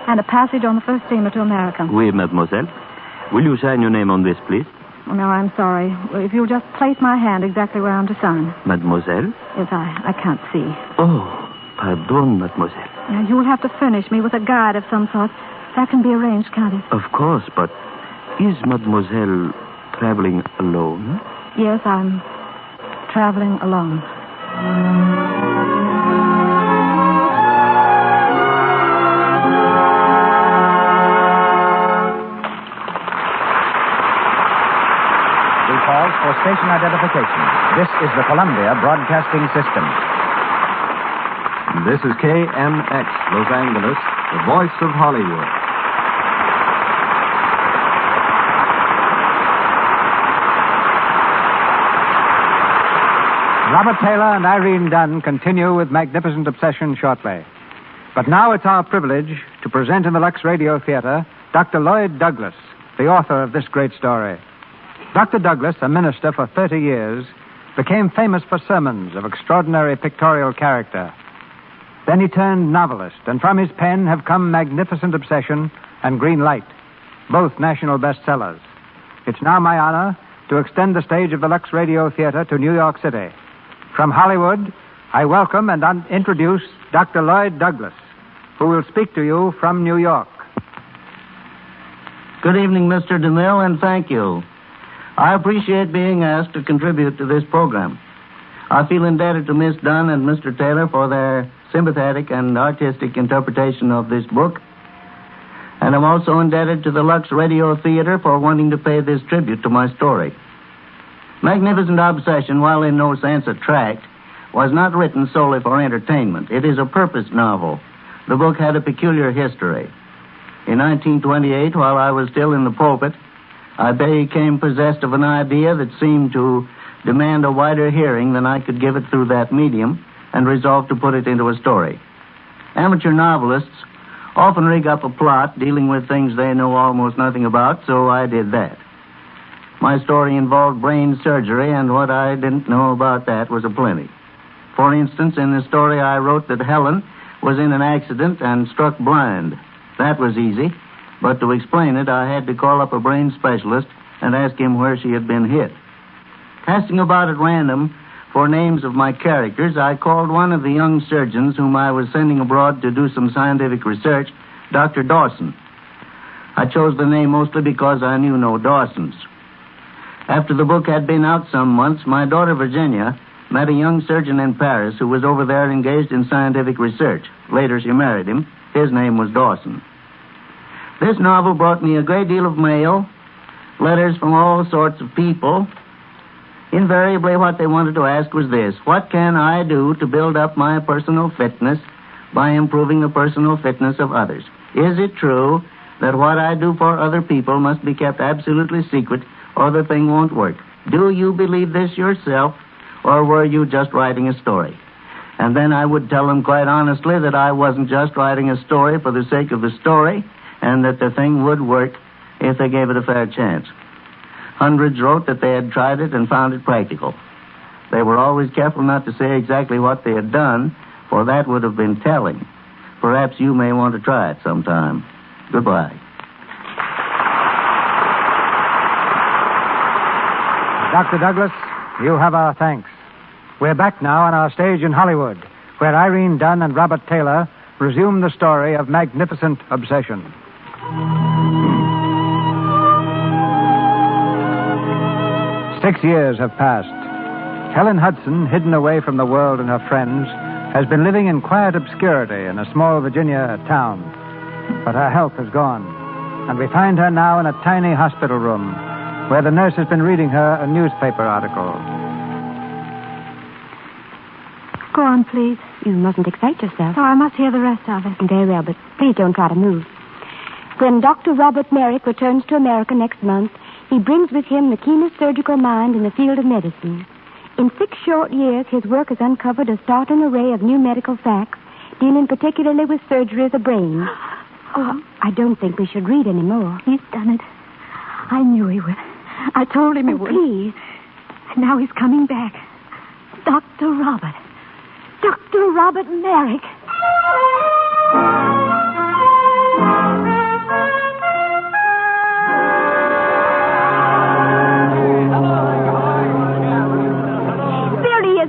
and a passage on the first steamer to America. Oui, mademoiselle. Will you sign your name on this, please? No, I'm sorry. If you'll just place my hand exactly where I'm to sign. Mademoiselle? Yes, I can't see. Oh, pardon, mademoiselle. Now, you'll have to furnish me with a guide of some sort. That can be arranged, can't it? Of course, but is mademoiselle traveling alone? Yes, I'm traveling alone. We pause for station identification. This is the Columbia Broadcasting System. This is KMX, Los Angeles, the voice of Hollywood. Robert Taylor and Irene Dunn continue with Magnificent Obsession shortly. But now it's our privilege to present in the Lux Radio Theater Dr. Lloyd Douglas, the author of this great story. Dr. Douglas, a minister for 30 years, became famous for sermons of extraordinary pictorial character. Then he turned novelist, and from his pen have come Magnificent Obsession and Green Light, both national bestsellers. It's now my honor to extend the stage of the Lux Radio Theater to New York City. From Hollywood, I welcome and introduce Dr. Lloyd Douglas, who will speak to you from New York. Good evening, Mr. DeMille, and thank you. I appreciate being asked to contribute to this program. I feel indebted to Miss Dunn and Mr. Taylor for their sympathetic and artistic interpretation of this book. And I'm also indebted to the Lux Radio Theater for wanting to pay this tribute to my story. Magnificent Obsession, while in no sense a tract, was not written solely for entertainment. It is a purpose novel. The book had a peculiar history. In 1928, while I was still in the pulpit, I became possessed of an idea that seemed to demand a wider hearing than I could give it through that medium, and resolved to put it into a story. Amateur novelists often rig up a plot dealing with things they know almost nothing about, so I did that. My story involved brain surgery, and what I didn't know about that was aplenty. For instance, in the story I wrote that Helen was in an accident and struck blind. That was easy, but to explain it, I had to call up a brain specialist and ask him where she had been hit. Casting about at random for names of my characters, I called one of the young surgeons whom I was sending abroad to do some scientific research, Dr. Dawson. I chose the name mostly because I knew no Dawsons. After the book had been out some months, my daughter Virginia met a young surgeon in Paris who was over there engaged in scientific research. Later, she married him. His name was Dawson. This novel brought me a great deal of mail, letters from all sorts of people. Invariably, what they wanted to ask was this: what can I do to build up my personal fitness by improving the personal fitness of others? Is it true that what I do for other people must be kept absolutely secret or the thing won't work? Do you believe this yourself, or were you just writing a story? And then I would tell them quite honestly that I wasn't just writing a story for the sake of the story, and that the thing would work if they gave it a fair chance. Hundreds wrote that they had tried it and found it practical. They were always careful not to say exactly what they had done, for that would have been telling. Perhaps you may want to try it sometime. Goodbye. Dr. Douglas, you have our thanks. We're back now on our stage in Hollywood, where Irene Dunn and Robert Taylor resume the story of Magnificent Obsession. 6 years have passed. Helen Hudson, hidden away from the world and her friends, has been living in quiet obscurity in a small Virginia town. But her health has gone, and we find her now in a tiny hospital room where the nurse has been reading her a newspaper article. Go on, please. You mustn't excite yourself. Oh, I must hear the rest of it. Very well, but please don't try to move. When Dr. Robert Merrick returns to America next month, he brings with him the keenest surgical mind in the field of medicine. In 6 short years, his work has uncovered a startling array of new medical facts, dealing particularly with surgery of the brain. Oh, I don't think we should read any more. He's done it. I knew he would. I told him he would. Please. And now he's coming back. Dr. Robert. Dr. Robert Merrick.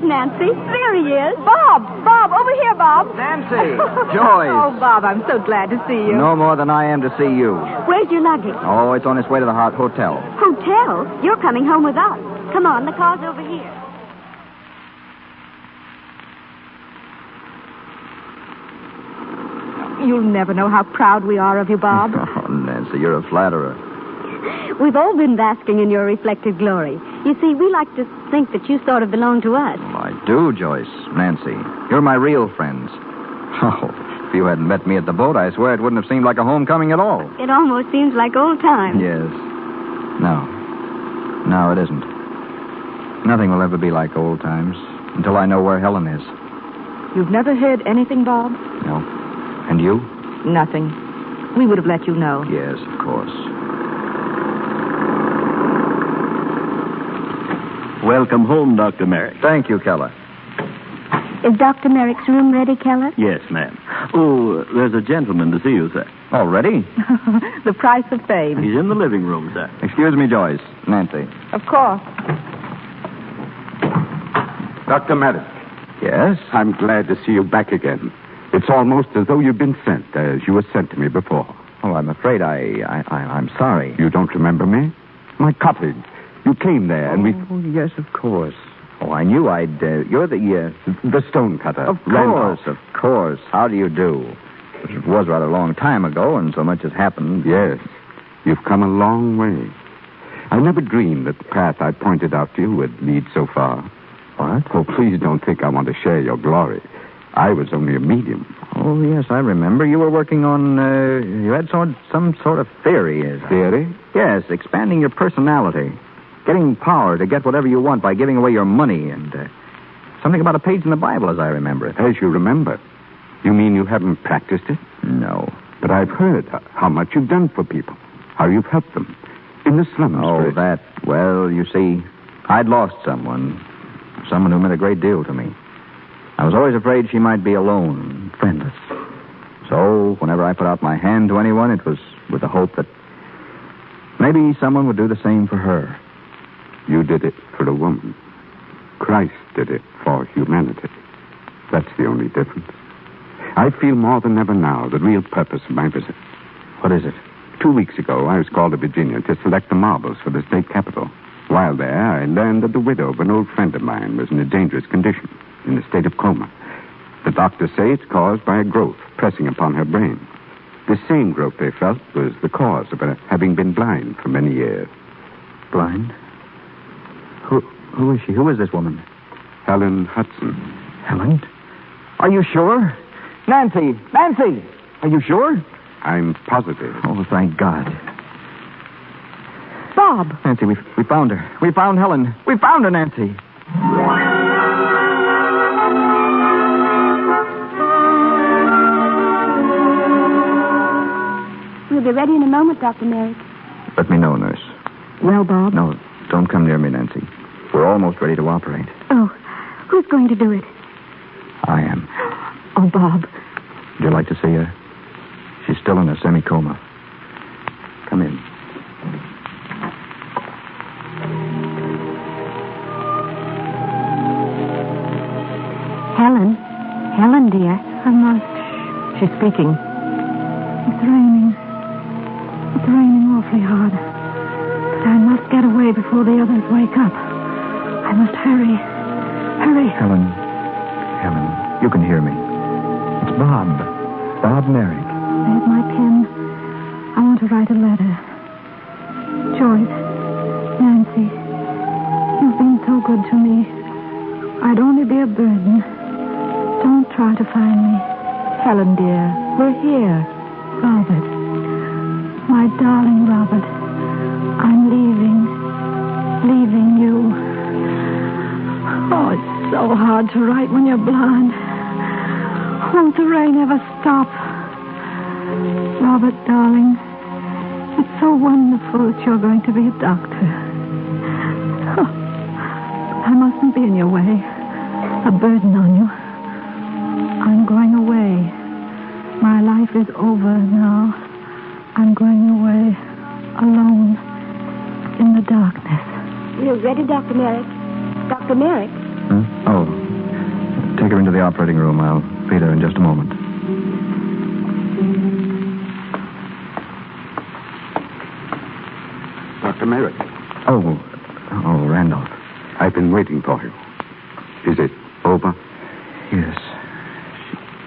Nancy, there he is. Bob, over here, Bob. Nancy, Joyce. Oh, Bob, I'm so glad to see you. No more than I am to see you. Where's your luggage? Oh, it's on its way to the hotel. Hotel? You're coming home with us. Come on, the car's over here. You'll never know how proud we are of you, Bob. Oh, Nancy, you're a flatterer. We've all been basking in your reflected glory. You see, we like to think that you sort of belong to us. Well, I do, Joyce. Nancy, you're my real friends. Oh, if you hadn't met me at the boat, I swear it wouldn't have seemed like a homecoming at all. It almost seems like old times. Yes. No, it isn't. Nothing will ever be like old times until I know where Helen is. You've never heard anything, Bob? No. And you? Nothing. We would have let you know. Yes, of course. Welcome home, Dr. Merrick. Thank you, Keller. Is Dr. Merrick's room ready, Keller? Yes, ma'am. Oh, there's a gentleman to see you, sir. Already? The price of fame. He's in the living room, sir. Excuse me, Joyce. Nancy. Of course. Dr. Merrick. Yes? I'm glad to see you back again. It's almost as though you've been sent, as you were sent to me before. Oh, I'm afraid I'm sorry. You don't remember me? My cottage. You came there, and we... Oh, yes, of course. Oh, I knew I'd... you're the stone cutter. Of course. How do you do? It was rather a long time ago, and so much has happened. Yes. You've come a long way. I never dreamed that the path I pointed out to you would lead so far. What? Oh, please don't think I want to share your glory. I was only a medium. Oh, yes, I remember. You were working on... you had some sort of theory. Theory? Yes, expanding your personality. Getting power to get whatever you want by giving away your money, and something about a page in the Bible, as I remember it. As you remember? You mean you haven't practiced it? No. But I've heard how much you've done for people, how you've helped them. In the slums. Oh, that... Well, you see, I'd lost someone who meant a great deal to me. I was always afraid she might be alone, friendless. So, whenever I put out my hand to anyone, it was with the hope that maybe someone would do the same for her. You did it for a woman. Christ did it for humanity. That's the only difference. I feel more than ever now the real purpose of my visit. What is it? 2 weeks ago, I was called to Virginia to select the marbles for the state capitol. While there, I learned that the widow of an old friend of mine was in a dangerous condition, in a state of coma. The doctors say it's caused by a growth pressing upon her brain. The same growth, they felt, was the cause of her having been blind for many years. Blind? Who is she? Who is this woman? Helen Hudson. Helen? Are you sure? Nancy! Nancy! Are you sure? I'm positive. Oh, thank God. Bob! Nancy, we found her. We found Helen. We found her, Nancy. We'll be ready in a moment, Dr. Merrick. Let me know, nurse. Well, Bob? No, don't come near me, Nancy. We're almost ready to operate. Oh, who's going to do it? I am. Oh, Bob. Would you like to see her? She's still in a semi-coma. Come in. Helen? Helen, dear. I must. She's speaking. It's raining. It's raining awfully hard. But I must get away before the others wake up. I must hurry. Hurry. Helen, you can hear me. It's Bob. Bob Merrick. There's my pen. I want to write a letter. Joyce, Nancy, you've been so good to me. I'd only be a burden. Don't try to find me. Helen, dear, we're here. Robert. My darling Robert. I'm leaving. Leaving you. Oh, it's so hard to write when you're blind. Won't the rain ever stop? Robert, darling, it's so wonderful that you're going to be a doctor. Oh, I mustn't be in your way. A burden on you. I'm going away. My life is over now. I'm going away alone in the darkness. We're ready, Dr. Merrick. Dr. Merrick? Oh. Take her into the operating room. I'll feed her in just a moment. Dr. Merrick. Oh, Randolph. I've been waiting for you. Is it over? Yes.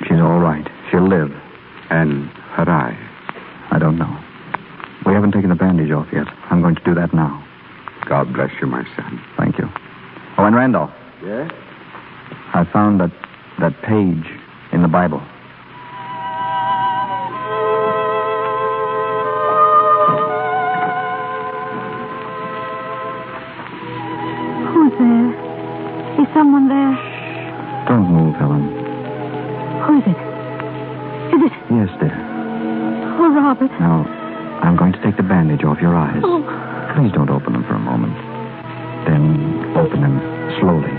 She's all right. She'll live. And her eye? I don't know. We haven't taken the bandage off yet. I'm going to do that now. God bless you, my son. Thank you. Oh, and Randolph. Yes? I found that page in the Bible. Who's there? Is someone there? Don't move, Helen. Who is it? Is it? Yes, dear. Oh, Robert. Now, I'm going to take the bandage off your eyes. Oh. Please don't open them for a moment. Then open them slowly.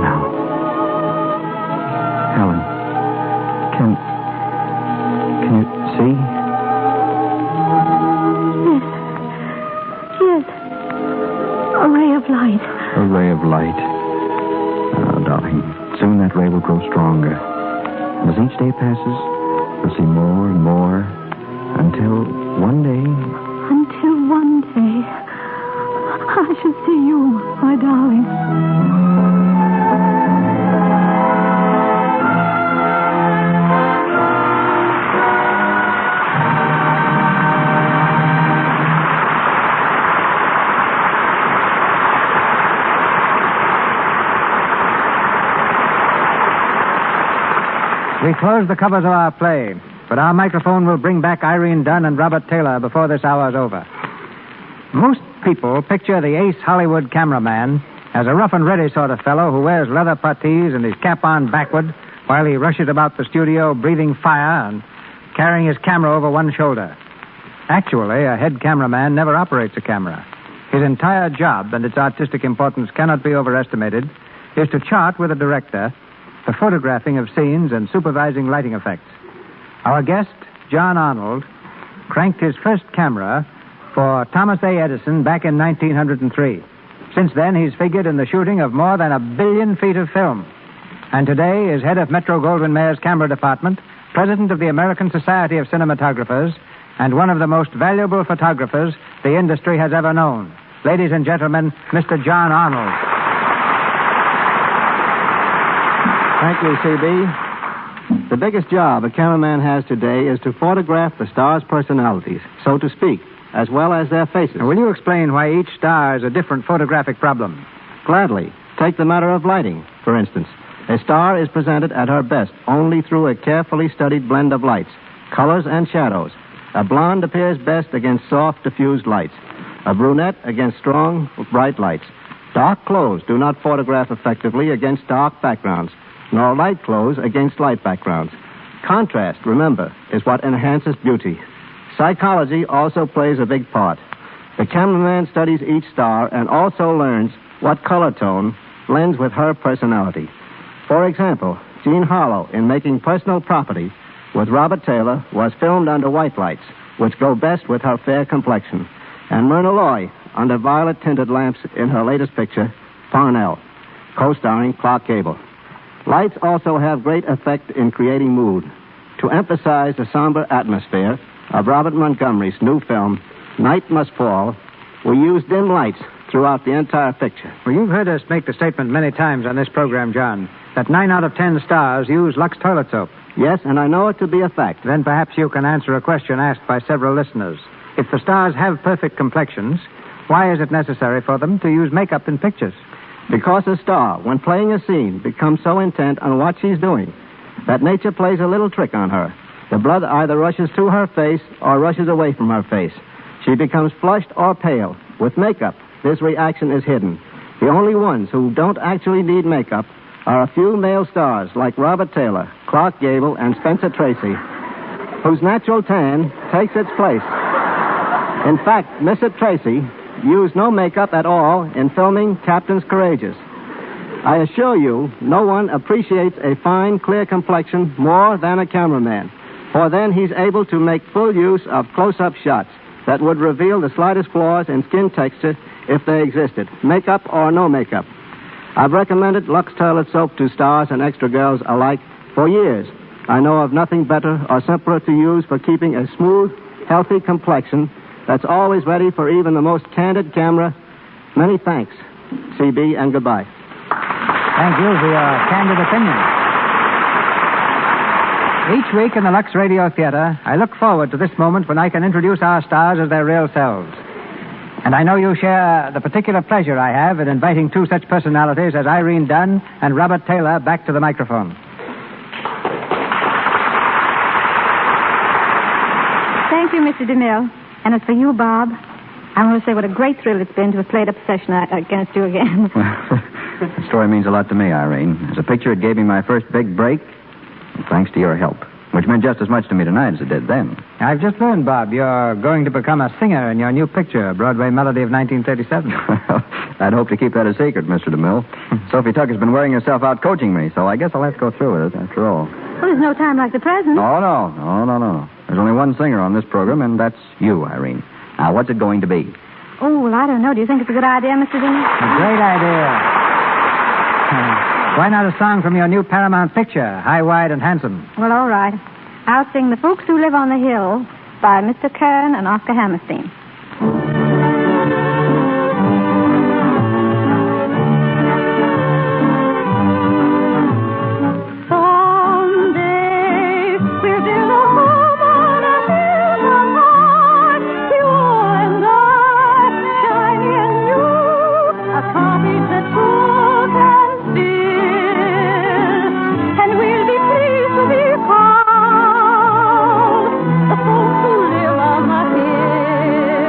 Now. Helen, can you see? Yes. A ray of light. A ray of light. Oh, darling, soon that ray will grow stronger. And as each day passes, we'll see more and more until one day... Until one day, I shall see you, my darling. We close the covers of our play, but our microphone will bring back Irene Dunn and Robert Taylor before this hour's over. Most people picture the ace Hollywood cameraman as a rough and ready sort of fellow who wears leather puttees and his cap on backward while he rushes about the studio breathing fire and carrying his camera over one shoulder. Actually, a head cameraman never operates a camera. His entire job and its artistic importance cannot be overestimated is to chart with a director the photographing of scenes and supervising lighting effects. Our guest, John Arnold, cranked his first camera for Thomas A. Edison back in 1903. Since then, he's figured in the shooting of more than 1 billion feet of film. And today is head of Metro-Goldwyn-Mayer's camera department, president of the American Society of Cinematographers, and one of the most valuable photographers the industry has ever known. Ladies and gentlemen, Mr. John Arnold. Thank you, C.B. The biggest job a cameraman has today is to photograph the stars' personalities, so to speak, as well as their faces. Will you explain why each star is a different photographic problem? Gladly. Take the matter of lighting, for instance. A star is presented at her best only through a carefully studied blend of lights, colors, and shadows. A blonde appears best against soft, diffused lights. A brunette against strong, bright lights. Dark clothes do not photograph effectively against dark backgrounds, nor light clothes against light backgrounds. Contrast, remember, is what enhances beauty. Psychology also plays a big part. The cameraman studies each star and also learns what color tone blends with her personality. For example, Jean Harlow, in making Personal Property with Robert Taylor, was filmed under white lights, which go best with her fair complexion, and Myrna Loy under violet-tinted lamps in her latest picture, Parnell, co-starring Clark Gable. Lights also have great effect in creating mood. To emphasize the somber atmosphere of Robert Montgomery's new film, Night Must Fall, we use dim lights throughout the entire picture. Well, you've heard us make the statement many times on this program, John, that 9 out of 10 stars use Lux toilet soap. Yes, and I know it to be a fact. Then perhaps you can answer a question asked by several listeners. If the stars have perfect complexions, why is it necessary for them to use makeup in pictures? Because a star, when playing a scene, becomes so intent on what she's doing that nature plays a little trick on her. The blood either rushes to her face or rushes away from her face. She becomes flushed or pale. With makeup, this reaction is hidden. The only ones who don't actually need makeup are a few male stars like Robert Taylor, Clark Gable, and Spencer Tracy, whose natural tan takes its place. In fact, Mr. Tracy used no makeup at all in filming Captains Courageous. I assure you, no one appreciates a fine, clear complexion more than a cameraman, for then he's able to make full use of close-up shots that would reveal the slightest flaws in skin texture if they existed, makeup or no makeup. I've recommended Lux toilet soap to stars and extra girls alike for years. I know of nothing better or simpler to use for keeping a smooth, healthy complexion that's always ready for even the most candid camera. Many thanks, CB, and goodbye. Thank you for your candid opinion. Each week in the Lux Radio Theater, I look forward to this moment when I can introduce our stars as their real selves. And I know you share the particular pleasure I have in inviting two such personalities as Irene Dunn and Robert Taylor back to the microphone. Thank you, Mr. DeMille. And as for you, Bob, I want to say what a great thrill it's been to have played up a session against you again. The story means a lot to me, Irene. As a picture, it gave me my first big break, thanks to your help, which meant just as much to me tonight as it did then. I've just learned, Bob, you're going to become a singer in your new picture, Broadway Melody of 1937. Well, I'd hope to keep that a secret, Mr. DeMille. Sophie Tucker's been wearing herself out coaching me, so I guess I'll have to go through with it after all. Well, there's no time like the present. Oh, no. There's only one singer on this program, and that's you, Irene. Now, what's it going to be? Oh, well, I don't know. Do you think it's a good idea, Mr. DeMille? A great idea. Why not a song from your new Paramount picture, High, Wide, and Handsome? Well, all right. I'll sing The Folks Who Live on the Hill by Mr. Kern and Oscar Hammerstein. The folks who live on the hill.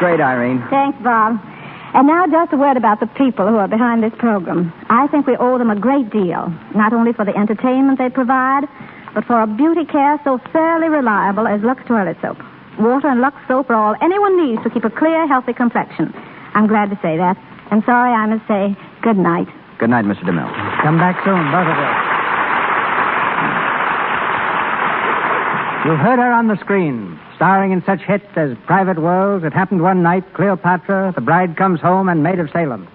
great, Irene. Thanks, Bob. And now just a word about the people who are behind this program. I think we owe them a great deal, not only for the entertainment they provide, but for a beauty care so fairly reliable as Lux Toilet Soap. Water and Lux Soap are all anyone needs to keep a clear, healthy complexion. I'm glad to say that. And sorry I must say good night. Good night, Mr. DeMille. Come back soon, both of you. You've heard her on the screen, starring in such hits as Private Worlds, It Happened One Night, Cleopatra, The Bride Comes Home, and Maid of Salem.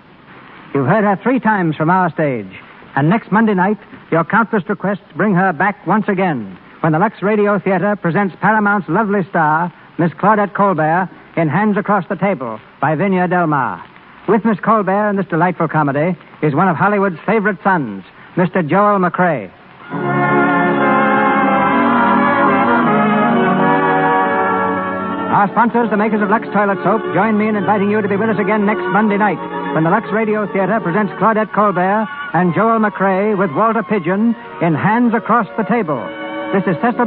You've heard her 3 times from our stage. And next Monday night, your countless requests bring her back once again when the Lux Radio Theater presents Paramount's lovely star, Miss Claudette Colbert, in Hands Across the Table by Vinya Del Mar. With Miss Colbert in this delightful comedy is one of Hollywood's favorite sons, Mr. Joel McCrea. Our sponsors, the makers of Lux Toilet Soap, join me in inviting you to be with us again next Monday night when the Lux Radio Theater presents Claudette Colbert and Joel McCrea with Walter Pidgeon in Hands Across the Table. This is Cecil